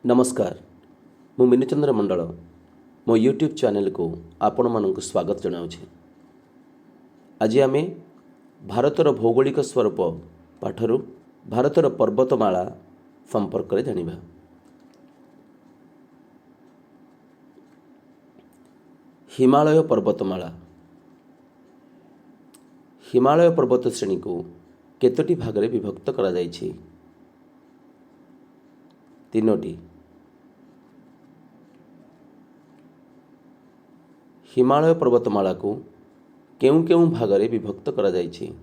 नमस्कार मु मिनुचंद्र मंडल मो यूट्यूब चैनल को आपण मानक स्वागत जनाऊे। आज आम भारतर भौगोलिक स्वरूप पाठरू भारतर पर्वतमाला संपर्क में जानिबा। हिमालय पर्वतमाला हिमालय पर्वत श्रेणी को केतोटी भाग में विभक्त करा जायछि? तीनोटी। हिमालय पर्वतमाला को केउं केउं भाग में विभक्त करा जायछि?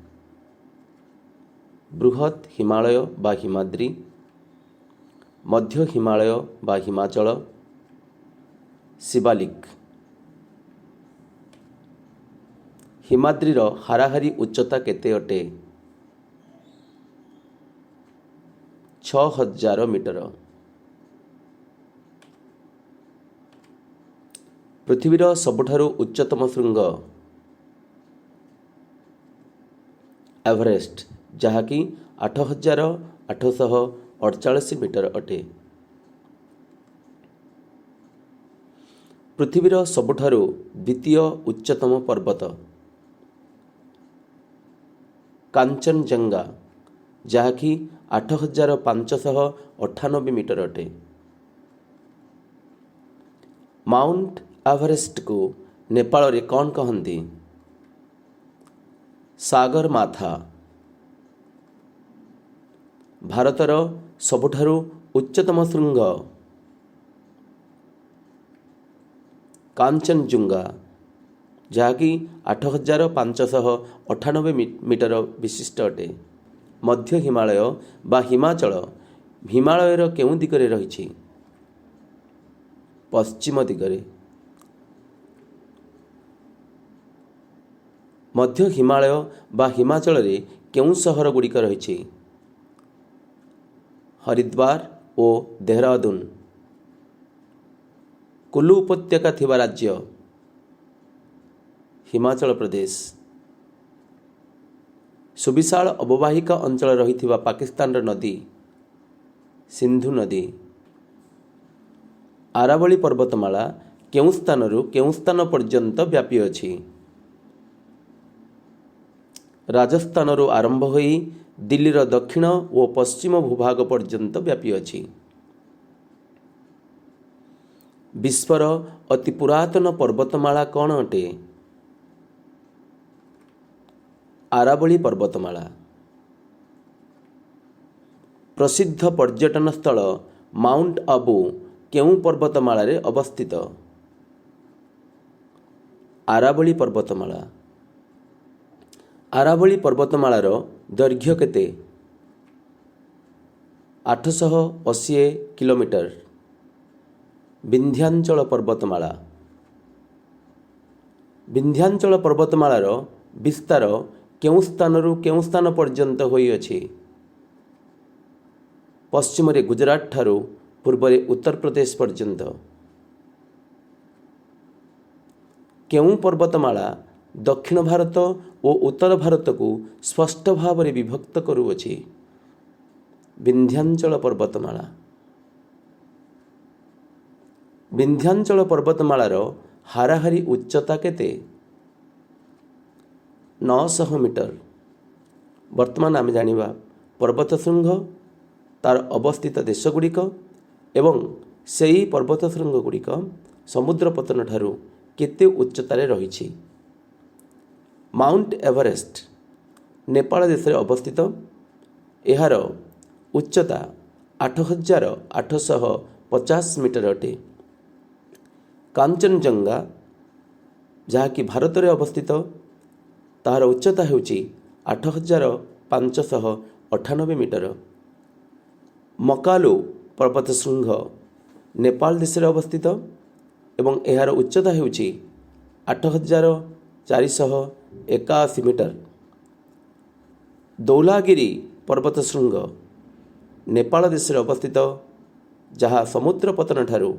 बृहत हिमालय बा हिमाद्री, मध्य हिमालय बा हिमाचल, शिवालिक। हिमाद्रीर हाराहारी उच्चता केते अटे? 6000 मीटर। पृथ्वीर सबुठारु उच्चतम शृंग एवरेस्ट, जहाँकि 8848 मीटर अटे। पृथ्वीर सबुठारु द्वितीय उच्चतम पर्वत कांचनजंगा, जहाँकि 8598 मीटर अटे। माउंट एवरेस्ट को नेपाल रे कौन कहती? सागर माथा। भारतर सबुठारु उच्चतम शृंग कांचनजुंगा, जहाँकि 8598 मीटर विशिष्ट अटे। मध्य हिमालय बा हिमाचल हिमालयर केउं दिगरे रहिछि? पश्चिम दिगरे। मध्य हिमालय बा हिमाचल रे केउं सहर गुड़िक रहिछि? हरिद्वार और देहरादून। कुल्लू उपत्यका थिबा राज्य हिमाचल प्रदेश। सुविशाल अववाहिका अंचल रहिथिबा पाकिस्तान नदी सिंधु नदी। आरावली पर्वतमाला केउं स्थानरु केउं स्थान पर्यंत व्यापी अछि? राजस्थानरु आरंभ होई दिल्लीर दक्षिण और पश्चिम भूभाग पर्यंत व्यापी अछि। विश्वर अति पुरातन पर्वतमाला कौन अटे? आरावली पर्वतमाला। प्रसिद्ध पर्यटन स्थल माउंट आबू केउं पर्वतमाला रे अवस्थित? आरावली पर्वतमाला। आरावली पर्वतमालार दैर्घ्य केते? 880 किलोमीटर। विंध्याचल पर्वतमाला। विंध्याचल पर्वतमालार विस्तार केउं स्थानरु केउं स्थान पर्यंत होई अछि? पश्चिम रे गुजरात ठारू पूर्व रे उत्तर प्रदेश पर्यंत। केउं पर्वतमाला दक्षिण भारत और उत्तर भारत को स्पष्ट भाव में विभक्त करुअछि? विंध्याचल पर्वतमाला। विंध्याचल पर्वतमालार हाराहारी उच्चता केते? 900 मीटर। वर्तमान आम जानिबा पर्वत शृंग, तार अवस्थित देशगुड़िक एवं सेही पर्वत शृंग गुड़िक समुद्र पतन ठारू केते उच्चतारे रहिछि। माउंट एवरेस्ट नेपाल देश में अवस्थित। एहार उच्चता 8850 मीटर अटे। कांचनजंगा, जहाँकि भारत में अवस्थित, तार उच्चता हेउछि 8598 मीटर। मकालू पर्वत शृंग नेपाल देश में अवस्थित एवं एहार उच्चता हेउछि 8481 मीटर। धौलागिरी पर्वत शृंग नेपाल देश में अवस्थित, जहाँ समुद्र पतन ठारू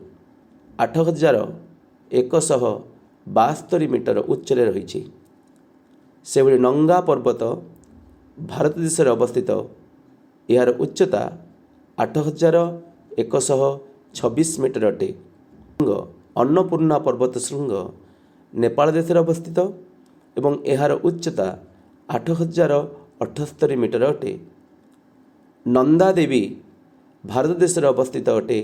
8172 मीटर उच्चरे रही। से नंगा पर्वत भारत देश में अवस्थित। यार उच्चता 8146 26 मीटर अटे। अन्नपूर्णा पर्वत श्रृंग नेपाल देश अवस्थित एवं एहार उच्चता 8078 मीटर अटे। नंदा देवी भारत देश अवस्थित अटे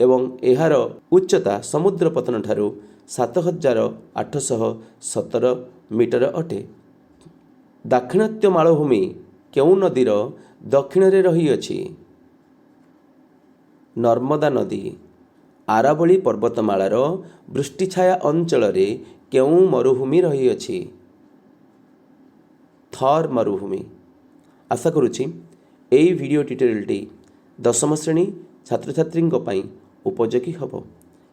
एवं एहार उच्चता समुद्र पतन ठारू 7817 मीटर अटे। दाक्षिणात्य मालभूमि केउं नदीर दक्षिण रे रही अछि? नर्मदा नदी। आरावली पर्वतमालार वृष्टिछाया अंचल रे केउं मरुभूमि रही अछि? थर मरुभूमि। आशा करुछि एई वीडियो ट्यूटोरियलटी दशम श्रेणी छात्र छात्री उपयोगी हब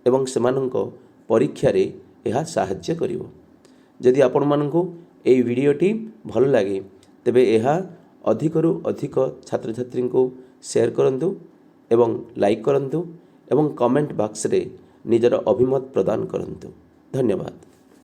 एवं सेमानंक परीक्षा रे यह साहाय्य करिवो। यदि आपण मानकु एई वीडियोटी भल लागे तेबे यह अधिकरु अधिक छात्र छात्री को शेयर करंतु एवं लाइक करंतु एवं कमेंट बॉक्स रे निजर अभिमत प्रदान करंतु। धन्यवाद।